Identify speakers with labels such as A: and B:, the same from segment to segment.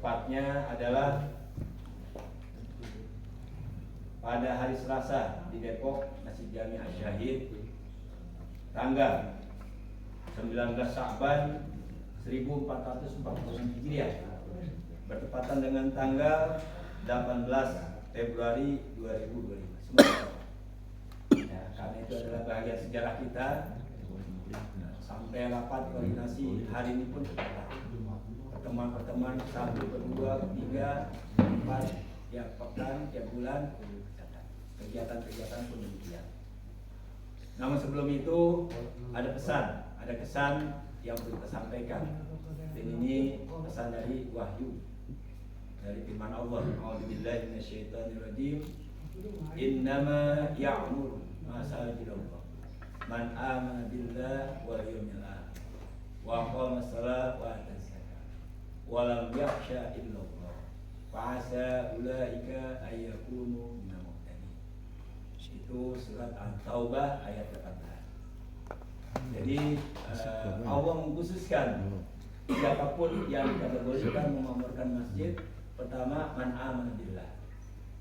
A: tepatnya adalah pada hari Selasa di Depok, Masjid Jami Asy-Syahid, tanggal 19 Sya'ban 1440 Hijriah, bertepatan dengan tanggal 18 Februari 2025. Semoga ya, karena itu adalah bahagian sejarah kita. Sampai rapat koordinasi hari ini pun pertemuan-pertemuan 1, 2, 3, 4 tiap pekan, tiap bulan, kegiatan-kegiatan pun demikian. Namun sebelum itu ada pesan, ada kesan yang perlu kita sampaikan. Dan ini pesan dari wahyu dari firman Allah. A'udzubillahi minasyaitonirrajim. Innama ya'muru masajidallah man amana billah wal yawmil akhir wa aqama shalah wa ata zakah wa lam yakhsha illallah fa asa ulaika ay yakunu minal muhtadin. Itu surat At-Taubah ayat 18. Jadi Allah mengkhususkan siapapun yang dikategorikan memakmurkan masjid, pertama man amana billah.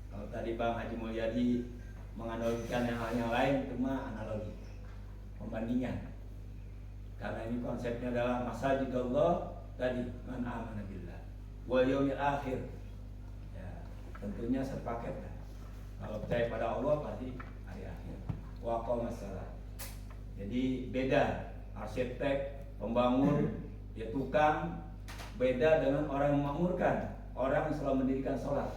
A: Kalau tadi Bang Haji Mulyadi menganalogikan yang lain, cuma analogi, pembandingan. Karena ini konsepnya adalah masajidullah tadi man amana billah wal yaumil akhir. Ya, tentunya sepaket kan. Kalau percaya pada Allah pasti hari akhir. Wa aqama shalah. Jadi beda arsitek, pembangun, ya tukang, beda dengan orang yang memakmurkan, orang yang selalu mendirikan sholat.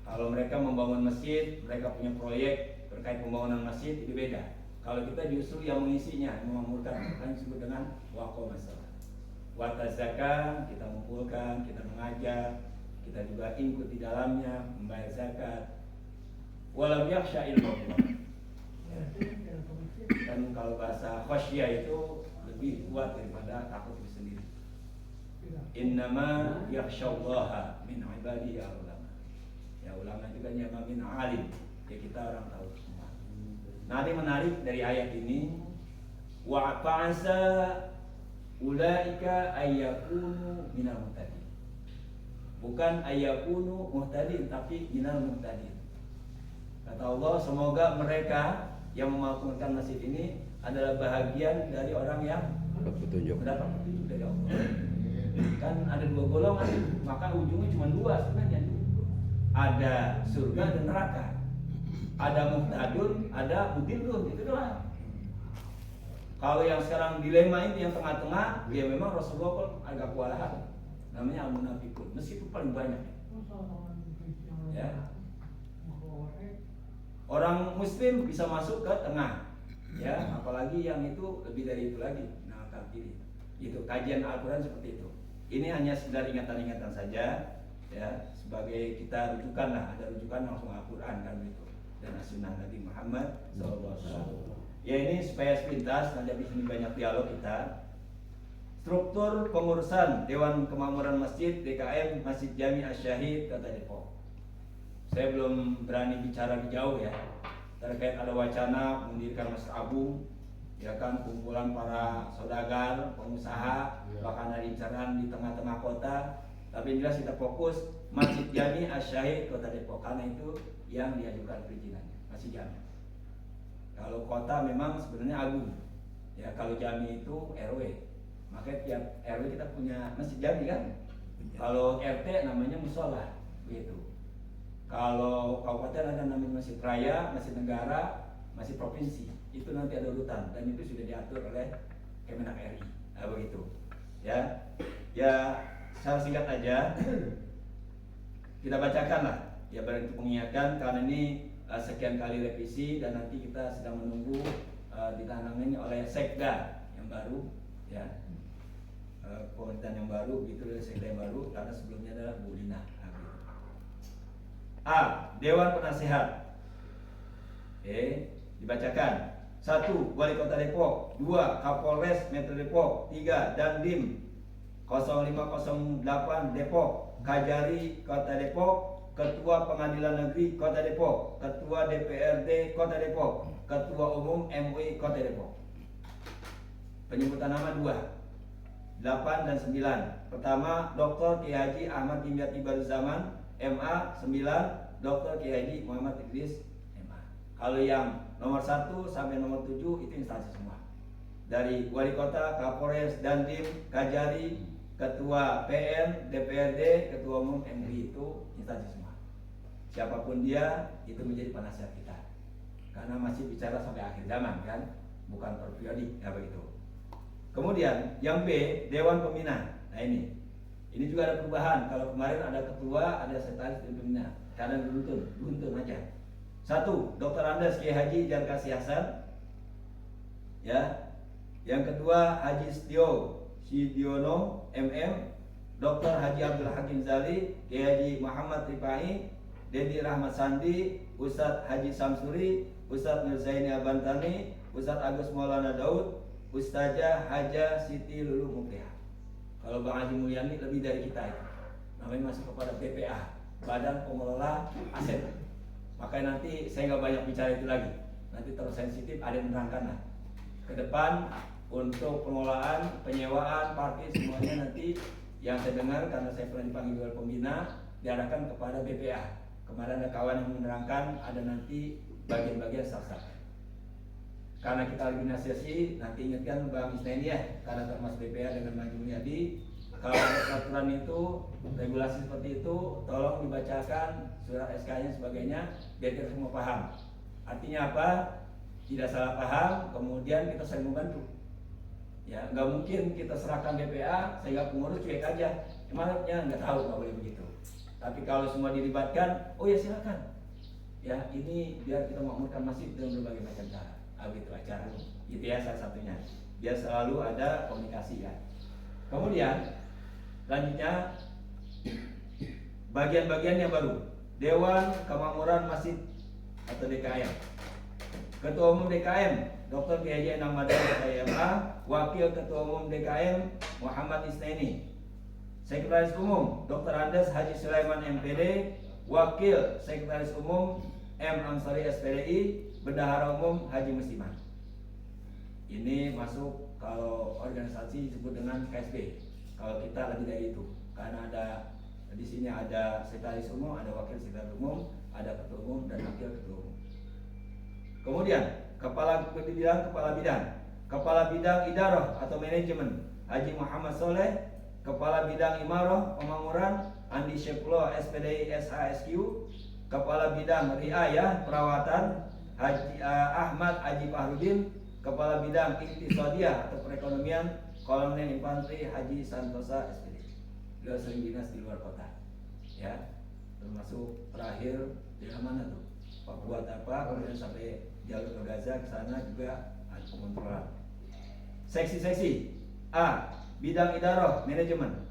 A: Kalau mereka membangun masjid, mereka punya proyek terkait pembangunan masjid, itu beda. Kalau kita justru yang mengisinya, yang memakmurkan, kan disebut dengan waqaf masalah. Wa zakah, kita mengumpulkan, kita mengajar, kita juga ikut di dalamnya, membayar zakat. Walam yakhsha illallah. Dan kalau bahasa khasyah itu lebih kuat daripada takut itu sendiri. Innama yakhshallaha min ibadihi ulama. Ya, ulama itu kan yang min alim. Ya, kita orang tahu semua. Nah, ini menarik dari ayat ini, wa fa'asa ulaika ayyakunu minal muhtadin. Bukan ayyakunu muhtadin, tapi minal muhtadin. Kata Allah, semoga mereka yang memakmurkan masjid ini adalah bahagian dari orang yang mendapat petunjuk dari Allah. Kan ada dua golongan, maka ujungnya cuma dua sebenarnya. Ada surga dan neraka. Ada muhtadun, ada mudillun, itu doang. Kalau yang sekarang dilema ini yang tengah-tengah, ya memang Rasulullah pun agak kewalahan. Namanya al-munafiqun. Meskipun paling banyak. Ya. Orang muslim bisa masuk ke tengah. Ya, apalagi yang itu lebih dari itu lagi. Nah, kafir. Itu kajian Al-Qur'an seperti itu. Ini hanya sekedar ingatan-ingatan saja, ya, sebagai kita rujukan lah, ada rujukan langsung Al-Qur'an kan itu. Dan sunnah Nabi Muhammad SAW. Ya, ini supaya sepintas, nanti habis ini banyak dialog kita. Struktur pengurusan Dewan Kemakmuran Masjid DKM Masjid Jami Asy-Syahid Kota Depok. Saya belum berani bicara di jauh ya, terkait ada wacana mendirikan Masjid Agung, ya kan, kumpulan para saudagar, pengusaha, bahkan ada incaran di tengah-tengah kota. Tapi jelas kita fokus Masjid Jami Asy-Syahid Kota Depok, karena itu yang diajukan perizinannya, Masjid Jami. Kalau kota memang sebenarnya agung, ya kalau Jami itu RW, makanya tiap RW kita punya Masjid Jami kan. Kalau RT namanya musola, begitu. Kalau kabupaten ada namanya Masjid Raya, Masjid Negara, Masjid Provinsi. Itu nanti ada urutan dan itu sudah diatur oleh Kemenak RI. Nah, begitu. Ya. Ya, secara singkat aja kita bacakan lah. Ya, bagi mengingatkan karena ini sekian kali revisi dan nanti kita sedang menunggu ditangani oleh Sekda yang baru, ya. Pemerintahan yang baru, gitu, Sekda yang baru, karena sebelumnya adalah Bu Lina. A. Dewan Penasehat. Dibacakan. 1. Wali Kota Depok. 2. Kapolres Metro Depok. 3. Dandim 0508 Depok. Kajari Kota Depok. Ketua Pengadilan Negeri Kota Depok. Ketua DPRD Kota Depok. Ketua Umum MUI Kota Depok. Penyebutan nama 2. 8 dan 9. Pertama, Dr. Kiai Haji Ahmad Dimyati Baruzaman, MA. 9, Dr. Kiai Haji Muhammad Idris, MA. Kalau yang nomor 1 sampai nomor 7 itu instansi semua. Dari Wali Kota, Kapolres, Dandim, Kajari, Ketua PN, DPRD, Ketua Umum MUI, itu instansi semua. Siapapun dia, itu menjadi penasihat kita. Karena masih bicara sampai akhir zaman kan, bukan per periodik ya begitu. Kemudian yang B, Dewan Pembina. Nah ini juga ada perubahan. Kalau kemarin ada ketua, ada sekretaris dan pembina. Karena beruntun aja. 1, Dr. Andes Kiai Haji Jarkasi Hasan. Ya. Yang kedua, Haji Sidiono MM, Dr. Haji Abdul Hakim Zali, Kiai Haji Muhammad Rifai, Dedi Rahmat Sandi, Ustadz Haji Samsuri, Ustadz Nurzaini Abantani, Ustadz Agus Maulana Daud, Ustazah Haja Siti Lulu Mukhliah. Kalau Bang Haji Mulyani lebih dari kita itu. Namanya masuk kepada BPA, Badan Pengelola Aset. Makanya nanti saya nggak banyak bicara itu lagi. Nanti terus sensitif, ada yang menerangkan lah. Ke depan untuk pengelolaan, penyewaan, parkir semuanya nanti yang saya dengar karena saya pernah dipanggil oleh pembina diarahkan kepada BPA. Kemarin ada kawan yang menerangkan ada nanti bagian-bagian sah-sah. Karena kita lagi nasihati, nanti ingatkan Bang Isnaini ya, karena termasuk BPA dengan Bang Mulyadi. Kalau ada peraturan itu, regulasi seperti itu, tolong dibacakan surat SK-nya sebagainya, biar kita semua paham. Artinya apa? Tidak salah paham, kemudian kita saling membantu. Ya, nggak mungkin kita serahkan BPA sehingga pengurus cuek aja. Maksudnya nggak tahu, nggak boleh begitu. Tapi kalau semua dilibatkan, oh ya silakan. Ya, ini biar kita makmurkan masjid dengan berbagai macam cara. Begitu acara. Itu ya salah satunya. Biar selalu ada komunikasi ya. Kemudian lanjutnya bagian-bagian yang baru. Dewan Kemakmuran Masjid atau DKM. Ketua Umum DKM Dr. Kiai Haji Enam Madani MA, Wakil Ketua Umum DKM Muhammad Isnaini. Sekretaris Umum Dr. Andes Haji Sulaiman MPD, Wakil Sekretaris Umum M. Ansari SPDI, Bendahara Umum Haji Musliman. Ini masuk kalau organisasi disebut dengan KSB. Kalau kita lebih dari itu, karena ada di sini ada sekretaris umum, ada wakil sekretaris umum, ada ketua umum dan wakil ketua umum. Kemudian kepala bidang idarah atau manajemen Haji Muhammad Soleh, kepala bidang imarah pemakmuran Andi Syepullah SPDI SHSQ, kepala bidang riayah perawatan Haji Ahmad Haji Fahrudin, kepala bidang iktisadiyah atau perekonomian Kolonel Infanteri Haji Santosa SPD. Beliau sering dinas di luar kota, ya, termasuk terakhir di mana tuh Papua apa, kemudian sampai jalur ke Gaza ke sana juga ada pengontrolan. Seksi-seksi A, bidang idarah manajemen.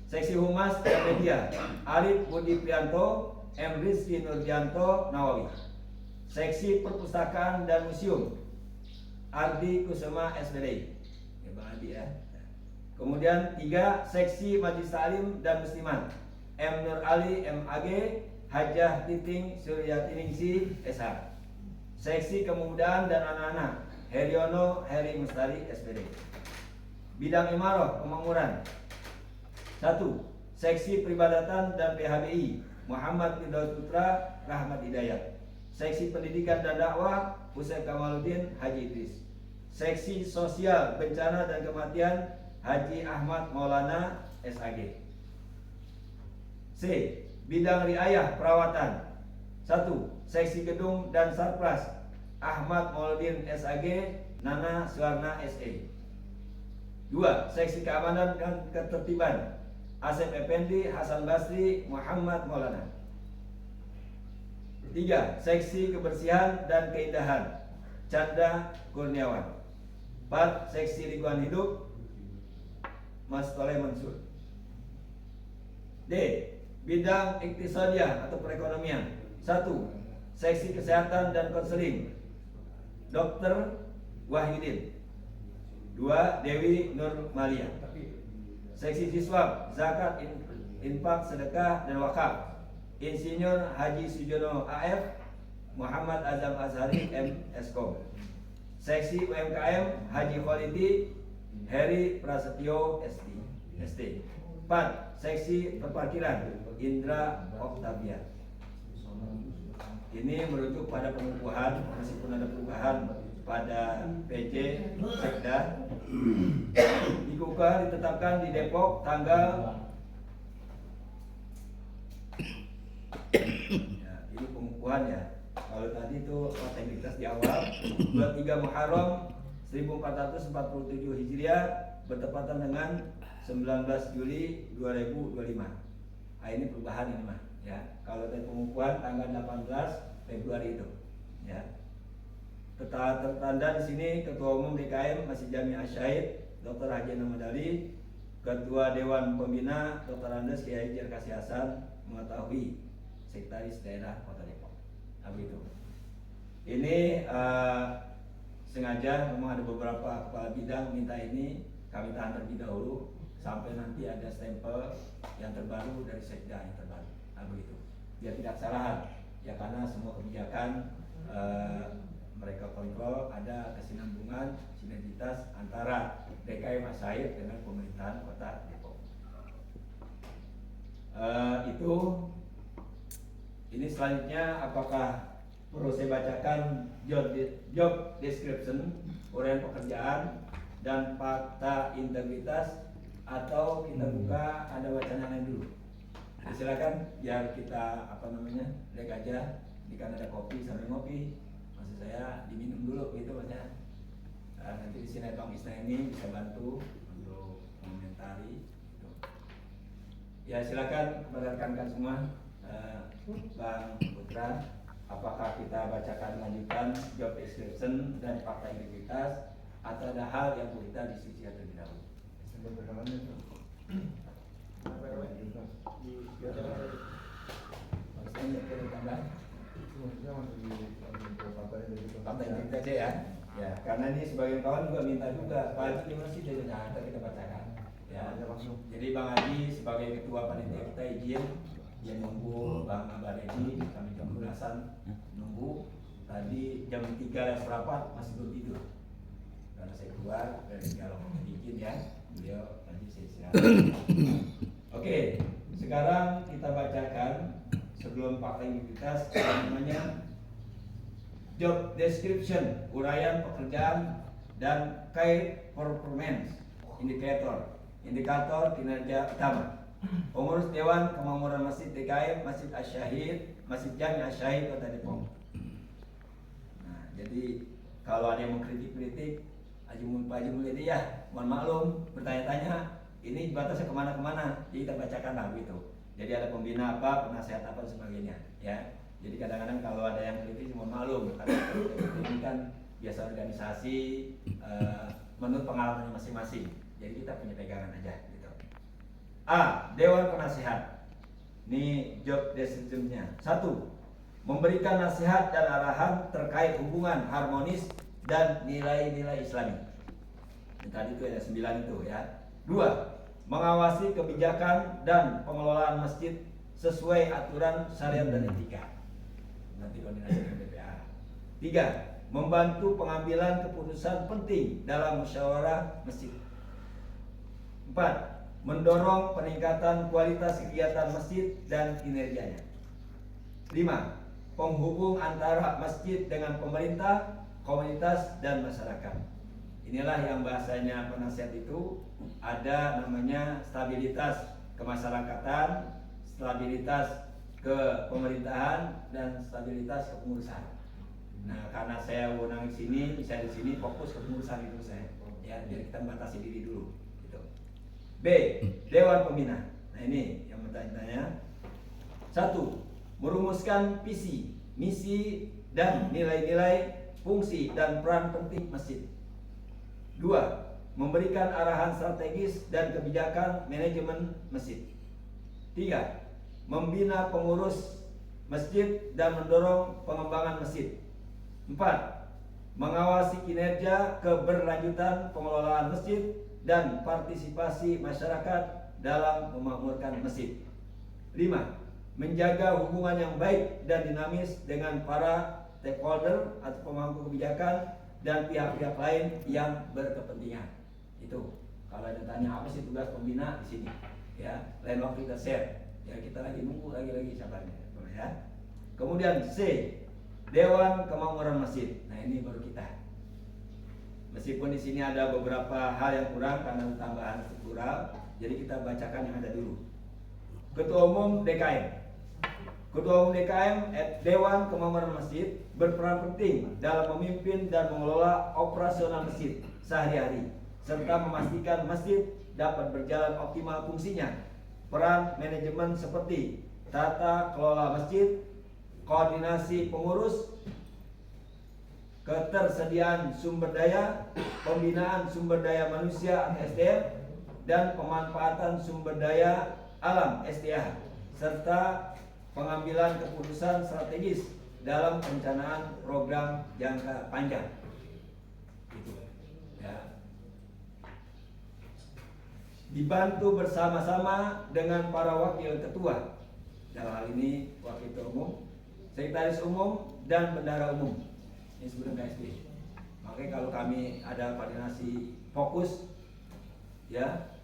A: Seksi humas dan media Arif Budi Prianto, M. Rizky Nurdianto Nawawi. Seksi perpustakaan dan museum Ardi Kusuma SPDI. Ya Bang Adi ya. Kemudian 3, seksi Majlis Ta'lim dan Muslimat M. Nur Ali MAG, Hajah Titing Suryatiningsi SH. Seksi Kemudaan dan Anak-anak Heriono Heri Mustari SPD. Bidang imarah pemakmuran 1, seksi peribadatan dan PHBI Muhammad Firdaus Putra Rahmat Hidayat. Seksi pendidikan dan dakwah Husain Kamaluddin Haji Idris. Seksi sosial bencana dan kematian Haji Ahmad Maulana SAG. C, bidang riayah perawatan 1, seksi gedung dan sarpras Ahmad Mauludin SAG, Nana Suwarna SE. 2, seksi keamanan dan ketertiban Asep Effendi Hasan Basri Muhammad Maulana. 3, seksi kebersihan dan keindahan Chandra Kurniawan. 4, seksi lingkungan hidup Mas Toleh Mansur. D, bidang iktisadiyah atau perekonomian 1, seksi kesehatan dan konseling Dr. Wahyudin. 2, Dewi Nur Malia. Seksi siswa zakat, infak, sedekah dan wakaf Insinyur Haji Sujono AF, Muhammad Azam Azhari M. Eskom. Seksi UMKM Haji Khalidi Heri Prasetyo ST. 4. Seksi Perparkiran Indra Octavia. Ini merujuk pada pengukuhan, meskipun ada perubahan pada PJ Sekda. Dikukuh ditetapkan di Depok tanggal ya, ini pengukuhan ya. Kalau tadi itu aktivitas di awal 23 Muharram 1447 Hijriah bertepatan dengan 19 Juli 2025. Nah, ini perubahan ini mah ya. Kalau tadi pengukuhan tanggal 18 Februari itu ya. Tertanda di sini Ketua Umum DKM Masjid Jami Asyahid Dr. Haji Ahmad Ali, Ketua Dewan Pembina Dr. Andes Kiai Haji Kasih Hasan mengetahui Sekretaris Daerah Kota Depok. Nah, begitu. Ini sengaja memang ada beberapa kepala bidang minta ini kami tahan terlebih dahulu sampai nanti ada stempel yang terbaru dari Sekda yang terbaru. Nah, begitu. Biar tidak kesalahan ya, karena semua kebijakan mereka kontrol, ada kesinambungan, sinergitas antara DKI Masyahid dengan pemerintahan Kota Depok. Ini selanjutnya apakah perlu saya bacakan job description, uraian pekerjaan dan fakta integritas, atau kita buka ada wacana lain dulu? Silakan biar kita break aja. Jika ada kopi sambil ngopi, maksud saya diminum dulu gitu maksudnya. Nanti di sini Bang Isna ini bisa bantu untuk mengomentari gitu. Ya silakan kepada rekan-rekan semua. Bang Putra, apakah kita bacakan lanjutan job description dan fakta integritas, atau ada hal yang perlu kita diskusikan terlebih dahulu? Fakta integritas ya. Ya, karena ini sebagian kawan juga minta juga, Pak Haji masih jadi nanti kita bacakan. Ya, jadi Bang Haji sebagai ketua panitia kita izin dia nunggu Bang Abaredi, kami jam 12-an nunggu. Tadi jam 3 seperempat masih belum tidur. Karena saya keluar dari dialog izin ya, beliau tadi saya istirahat. Oke, sekarang kita bacakan sebelum fakta integritas namanya job description, uraian pekerjaan dan key performance indikator kinerja utama pengurus Dewan Kemakmuran Masjid DKM Masjid Asyahid Masjid Jami Asyahid Kota Depok. Nah, jadi kalau ada yang mengkritik Pak Haji Mulyadi ya mohon maklum, bertanya-tanya ini batasnya kemana-kemana, jadi kita bacakan lah gitu. Jadi ada pembina apa, penasehat apa dan sebagainya ya. Jadi kadang-kadang kalau ada yang kritis mohon maklum, karena ini kan biasa organisasi menurut pengalaman masing-masing. Jadi kita punya pegangan aja gitu. A. Dewan Penasehat. Ini job description-nya. 1. Memberikan nasihat dan arahan terkait hubungan harmonis dan nilai-nilai Islami. Ini tadi itu ada 9 itu ya. 2. Mengawasi kebijakan dan pengelolaan masjid sesuai aturan syariat dan etika. Nanti koordinasi dengan BPA. 3. Membantu pengambilan keputusan penting dalam musyawarah masjid. 4. Mendorong peningkatan kualitas kegiatan masjid dan kinerjanya. 5. Penghubung antara masjid dengan pemerintah, komunitas, dan masyarakat. Inilah yang bahasanya penasihat itu ada namanya stabilitas kemasyarakatan, stabilitas kepemerintahan, dan stabilitas kepengurusan. Nah, karena saya wewenang di sini, bisa di sini fokus kepengurusan itu saya. Ya, biar kita membatasi diri dulu. Gitu. B. Dewan Pembina. Nah, ini yang bertanya. 1. Merumuskan visi, misi, dan nilai-nilai, fungsi dan peran penting masjid. 2. Memberikan arahan strategis dan kebijakan manajemen masjid. 3. Membina pengurus masjid dan mendorong pengembangan masjid. 4. Mengawasi kinerja keberlanjutan pengelolaan masjid dan partisipasi masyarakat dalam memakmurkan masjid. 5. Menjaga hubungan yang baik dan dinamis dengan para stakeholder atau pemangku kebijakan dan pihak-pihak lain yang berkepentingan. Itu. Kalau ada tanya apa sih tugas pembina di sini, ya. Lain waktu kita share. Ya kita lagi nunggu lagi sabarnya, ya. Kemudian C, Dewan Kemakmuran Masjid. Nah ini baru kita. Meskipun di sini ada beberapa hal yang kurang karena tambahan struktural, jadi kita bacakan yang ada dulu. Ketua Umum DKM. Ketua Umum DKM Dewan Kemakmuran Masjid berperan penting dalam memimpin dan mengelola operasional masjid sehari-hari, serta memastikan masjid dapat berjalan optimal fungsinya. Peran manajemen seperti tata kelola masjid, koordinasi pengurus, ketersediaan sumber daya, pembinaan sumber daya manusia atau SDM, dan pemanfaatan sumber daya alam SDA, serta pengambilan keputusan strategis dalam perencanaan program jangka panjang. Gitu. Ya. Dibantu bersama-sama dengan para wakil ketua. Dalam hal ini wakil ketua umum, sekretaris umum, dan bendahara umum. Ini sebelum KSB. Makanya kalau kami ada koordinasi fokus, ya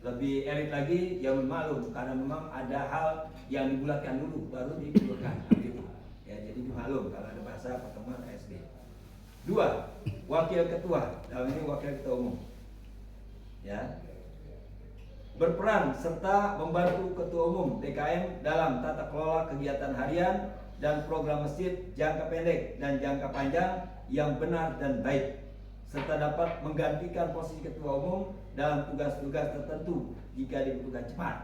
A: lebih elit lagi, ya maklum karena memang ada hal yang dibulatkan dulu baru dibulutkan gitu. Ya jadi maklum kalau ada bahasa pertemuan KSB. 2. Wakil ketua, dalam ini wakil ketua umum. Ya. Berperan serta membantu ketua umum DKM dalam tata kelola kegiatan harian dan program masjid jangka pendek dan jangka panjang yang benar dan baik, serta dapat menggantikan posisi ketua umum dalam tugas-tugas tertentu jika dibutuhkan cepat.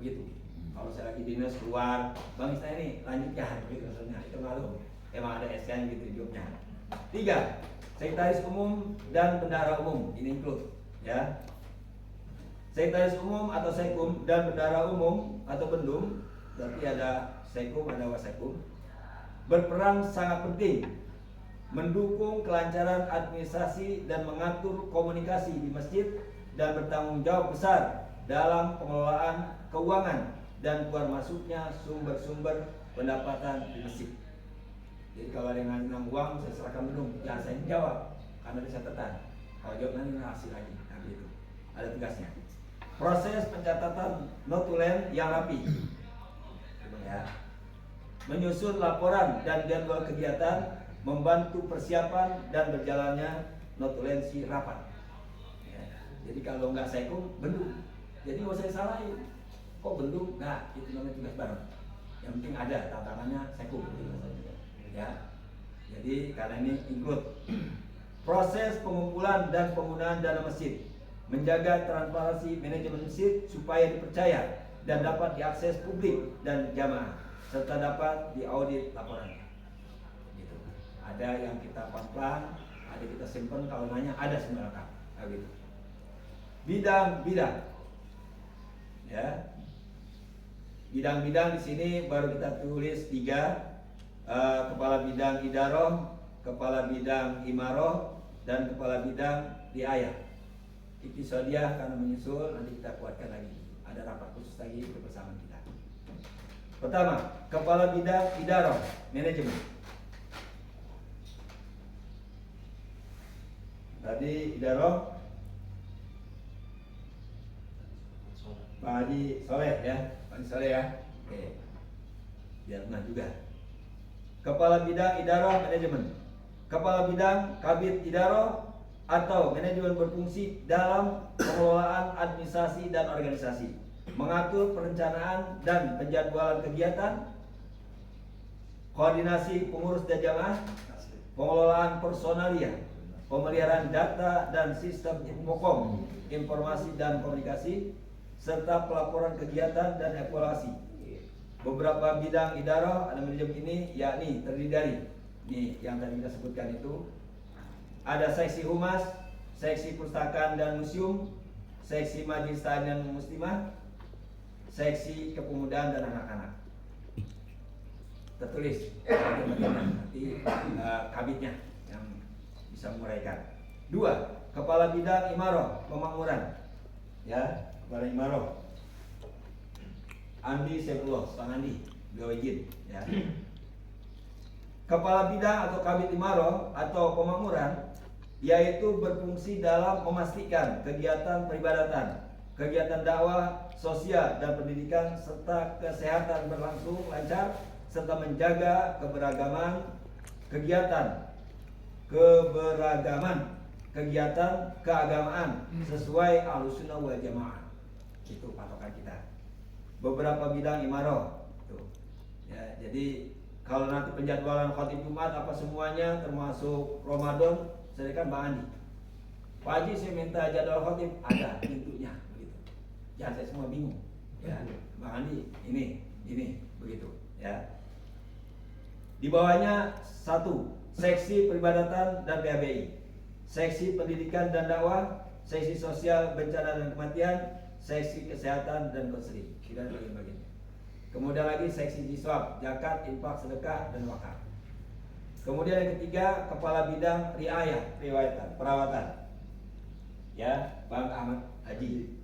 A: Begitu. Kalau saya lagi dinas keluar, bang saya ini lanjutkan, begitu maksudnya. Itu maklum. Emang ada SN gitu jobnya. 3. Sekretaris umum dan bendahara umum, ini include, ya. Sekretaris umum atau sekum dan bendahara umum atau bendum, berarti ada sekum ada wasekum, berperan sangat penting mendukung kelancaran administrasi dan mengatur komunikasi di masjid dan bertanggung jawab besar dalam pengelolaan keuangan dan keluar masuknya sumber-sumber pendapatan di masjid. Jadi kalau ada yang ngasih uang, saya serahkan belum, jangan saya jawab karena ada catatan. Kalau jawab nanti hasil lagi, nah gitu. Ada tugasnya. Proses pencatatan notulen yang rapi, ya. Menyusun laporan dan jadwal kegiatan, membantu persiapan dan berjalannya notulensi rapat. Ya. Jadi kalau nggak sekum, bendung. Jadi nggak usah salahin. Kok bendung? Nah, itu namanya tugas bareng. Yang penting ada tantangannya sekum. Ya. Jadi karena ini include proses pengumpulan dan penggunaan dana masjid, menjaga transparansi manajemen masjid supaya dipercaya dan dapat diakses publik dan jamaah, serta dapat diaudit laporan. Gitu. Ada yang kita pelan-pelan, ada kita simpan, kalau nanya ada semua lengkap. Gitu. Bidang-bidang, ya. Bidang-bidang di sini baru kita tulis 3. Kepala bidang idaroh, kepala bidang imaroh, dan kepala bidang riayah. Episodiah karena menyusul, nanti kita kuatkan lagi. Ada rapat khusus lagi kebersamaan kita. Pertama, kepala bidang idaroh, manajemen. Tadi idaroh Pak Haji Soleh ya, Pak Haji Soleh ya. Oke, biar pernah juga. Kepala bidang idaroh manajemen, kepala bidang kabid idaroh atau manajemen berfungsi dalam pengelolaan administrasi dan organisasi, mengatur perencanaan dan penjadwalan kegiatan, koordinasi pengurus dan jamaah, pengelolaan personalia, pemeliharaan data dan sistem infokom, informasi dan komunikasi, serta pelaporan kegiatan dan evaluasi. Beberapa bidang idaroh ada manajemen ini yakni terdiri dari ini yang tadi kita sebutkan itu. Ada seksi humas, seksi perpustakaan dan museum, seksi majelis taklim dan muslimah, seksi kepemudaan dan anak-anak. Tertulis nanti kabitnya yang bisa menguraikan. 2. Kepala bidang imaroh pemakmuran, ya, kepala imaroh Andi Sepuluh, Bang Andi, beliau izin, ya. Kepala bidang atau kabit imaroh atau pemakmuran yaitu berfungsi dalam memastikan kegiatan peribadatan, kegiatan dakwah, sosial dan pendidikan serta kesehatan berlangsung lancar, serta menjaga keberagaman keagamaan sesuai Ahlussunnah wal Jamaah. Itu patokan kita. Beberapa bidang imaroh. Tuh. Ya, jadi kalau nanti penjadwalan khotib Jumat apa semuanya termasuk Ramadan, silakan Bang Andi. Pak Haji saya minta jadwal khotib, ada pintunya begitu. Jangan saya semua bingung. Ya, Bang Andi ini begitu ya. Di bawahnya 1, seksi peribadatan dan PABI, seksi pendidikan dan dakwah, seksi sosial bencana dan kematian, seksi kesehatan dan konseling. Tidak ada bagian-bagian. Kemudian lagi seksi jiswab, zakat, infak, sedekah dan wakaf. Kemudian yang ketiga, kepala bidang riayah, perawatan. Ya, Bang Ahmad Haji.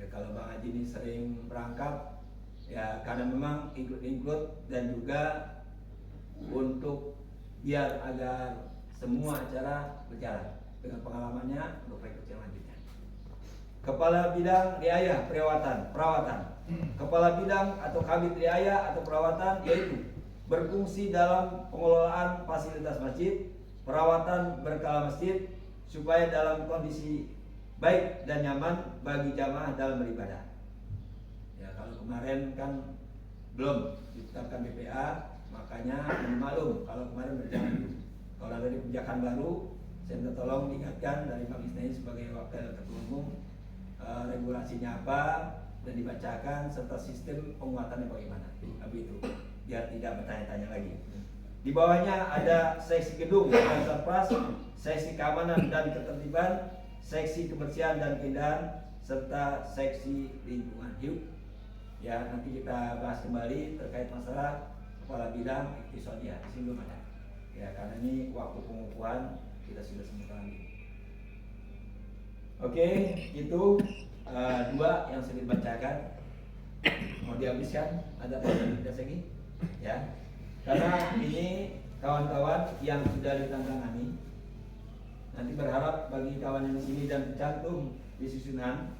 A: Ya, kalau Bang Haji ini sering berangkat, ya karena memang include dan juga untuk biar agar semua acara berjalan dengan pengalamannya untuk rekrut yang lanjutnya. Kepala bidang riayah perawatan. Kepala bidang atau kabid riayah atau perawatan yaitu berfungsi dalam pengelolaan fasilitas masjid, perawatan berkala masjid supaya dalam kondisi baik dan nyaman bagi jamaah dalam beribadah. Ya, kalau kemarin kan belum ditetapkan BPA, makanya maklum kalau kemarin berjalan dulu. Kalau ada kebijakan baru, saya minta tolong diingatkan dari Pak Isnaini sebagai wakil ketua umum, regulasinya apa dan dibacakan serta sistem penguatannya bagaimana. Itu biar tidak bertanya-tanya lagi. Di bawahnya ada seksi gedung dan sarpras, seksi keamanan dan ketertiban, seksi kebersihan dan keindahan, serta seksi lingkungan hidup. Ya, nanti kita bahas kembali terkait masalah kepala bidang iktisodiyah. Di sini belum ada. Ya, karena ini waktu pengukuhan kita sudah sebentar lagi. Oke, itu 2 yang sudah dibacakan. Mau dihabiskan? Ada lagi? Ya, karena ini kawan-kawan yang sudah ditandatangani. Nanti berharap bagi kawan yang di sini dan tercantum di susunan,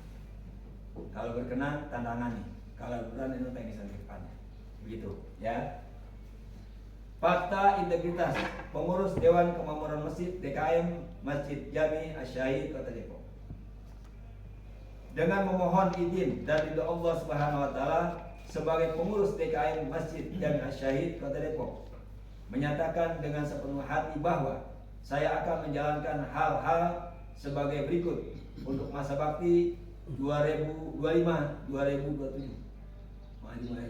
A: kalau berkenan tantangan nih. Kalau berkenan itu teknis di depannya. Begitu, ya. Fakta integritas pengurus Dewan Kemakmuran Masjid DKM Masjid Jami Asy-Syahid Kota Depok. Dengan memohon izin dari Allah Subhanahu wa taala sebagai pengurus DKM Masjid Jami Asy-Syahid Kota Depok, menyatakan dengan sepenuh hati bahwa saya akan menjalankan hal-hal sebagai berikut untuk masa bakti 2025-2027. Mulai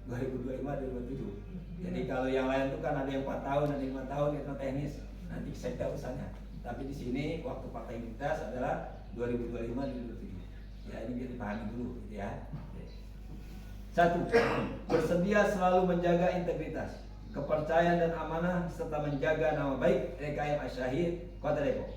A: 2025-2027. Jadi kalau yang lain itu kan ada yang 4 tahun, ada yang 5 tahun, itu teknis. Nanti saya tahu urusannya. Tapi di sini waktu fakta integritas adalah 2025-2027. Ya, ini biar dipahami dulu, gitu ya. 1. Bersedia selalu menjaga integritas, kepercayaan dan amanah serta menjaga nama baik DKM Asy-Syahid Kota Depok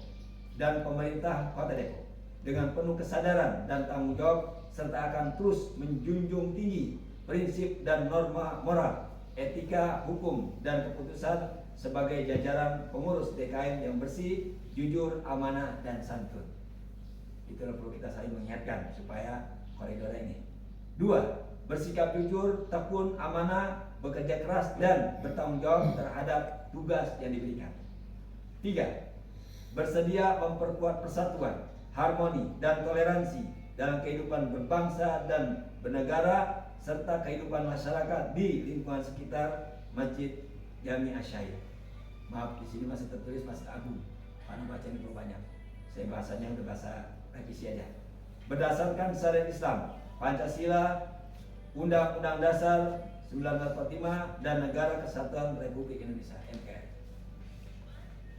A: dan pemerintah Kota Depok dengan penuh kesadaran dan tanggung jawab, serta akan terus menjunjung tinggi prinsip dan norma moral, etika, hukum, dan keputusan sebagai jajaran pengurus DKM yang bersih, jujur, amanah, dan santun. Itulah perlu kita saling mengingatkan supaya koridor ini. 2. Bersikap jujur, tekun, amanah, bekerja keras, dan bertanggung jawab terhadap tugas yang diberikan. 3. Bersedia memperkuat persatuan, harmoni, dan toleransi dalam kehidupan berbangsa dan bernegara serta kehidupan masyarakat di lingkungan sekitar Masjid Jami Asy-Syahid. Maaf, di sini masih tertulis Masjid Agung karena bacaan perlu banyak. Saya bahasanya udah bahasa revisi aja. Berdasarkan syariat Islam, Pancasila, Undang-Undang Dasar 1945 dan Negara Kesatuan Republik Indonesia (NKRI).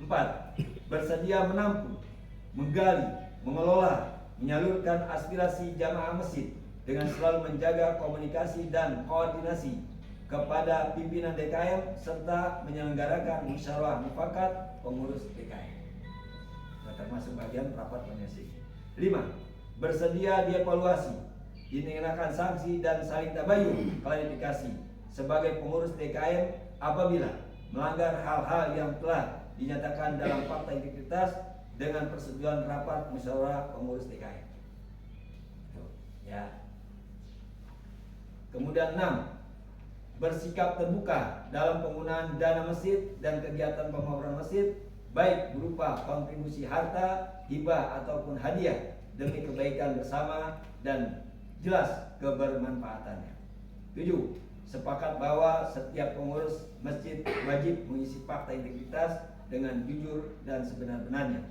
A: 4. Bersedia menampung, menggali, mengelola, menyalurkan aspirasi jamaah masjid dengan selalu menjaga komunikasi dan koordinasi kepada pimpinan DKM serta menyelenggarakan musyawarah mufakat pengurus DKM. Nah, termasuk bagian rapat koordinasi. 5. Bersedia dievaluasi, dikenakan sanksi dan saling tabayun klarifikasi sebagai pengurus DKM apabila melanggar hal-hal yang telah dinyatakan dalam fakta integritas dengan persetujuan rapat musyawarah pengurus DKM. Ya. Kemudian 6, bersikap terbuka dalam penggunaan dana masjid dan kegiatan pembangunan masjid, baik berupa kontribusi harta, hibah ataupun hadiah demi kebaikan bersama dan jelas kebermanfaatannya. 7, sepakat bahwa setiap pengurus masjid wajib mengisi fakta integritas dengan jujur dan sebenar-benarnya.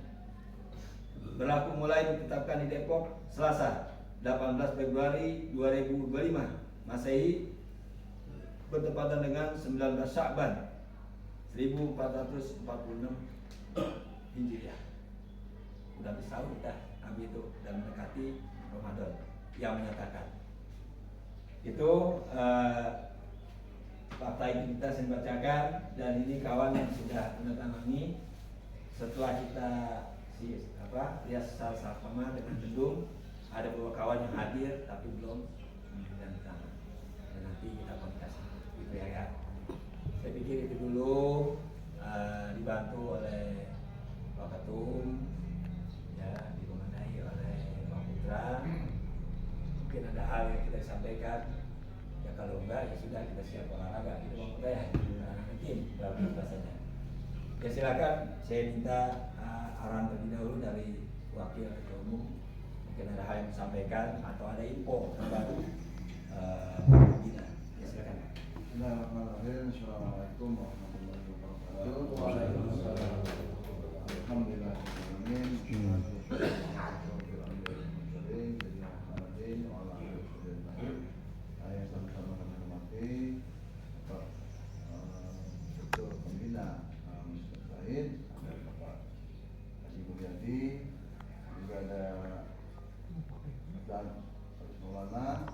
A: Berlaku mulai ditetapkan di Depok Selasa 18 Februari 2025 Masehi bertepatan dengan 19 Sya'ban 1446 Hijriah. Udah habis tahun kita ambil itu dan mendekati Ramadan yang menyatakan itu fakta integritas yang dibacakan, dan ini kawan yang sudah menandatangani setelah kita lihat secara sama dengan gedung. Ada beberapa kawan yang hadir tapi belum menandatangani, dan nanti kita komunikasi gitu ya. Saya pikir itu dulu, dibantu oleh Pak Ketum ya, dikomandai oleh Pak Putra. Mungkin ada hal yang kita sampaikan ya, kalau enggak ya sudah, kita siap olahraga gitu Bang Putra ya, mungkin berapa bahasanya ya. Silakan, saya minta arahan terlebih dahulu dari wakil ketua umum, mungkin ada hal yang disampaikan atau ada info terbaru kita ya, silakan.
B: Bismillahirrahmanirrahim. Assalamualaikum warahmatullahi wabarakatuh. Waalaikumsalam. Alhamdulillah. Saya sama-sama kami hormati Bapak Ketua Pembina Masjid Said, ada Bapak Haji Mulyadi, juga ada dan Maulana,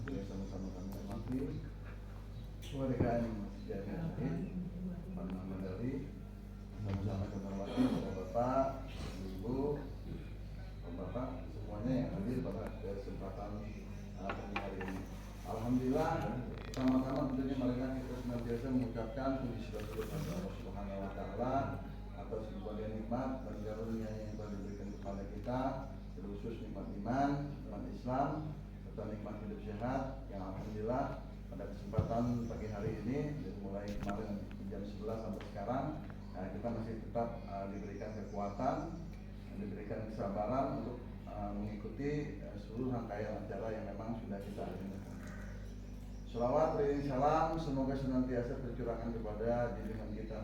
B: yang sama-sama kami hormati. Kemerdekaan Masjid Said, Pak Mandali, sama-sama kami hormati Bapak, Ibu, Bapak, semuanya yang hadir pada kesempatan pagi hari ini. Alhamdulillah, sama-sama tentunya mereka kita senantiasa mengucapkan puji syukur kepada Allah Subhanahu wa taala atas berbagai nikmat dan karunia yang telah diberikan kepada kita, terkhusus nikmat iman, nikmat Islam, serta nikmat hidup sehat yang alhamdulillah pada kesempatan pagi hari ini dari mulai kemarin jam 11 sampai sekarang kita masih tetap diberikan kekuatan, diberikan kesabaran untuk mengikuti seluruh rangkaian acara yang memang sudah kita agendakan. Shalawat, salam, semoga senantiasa tercurahkan kepada junjungan kita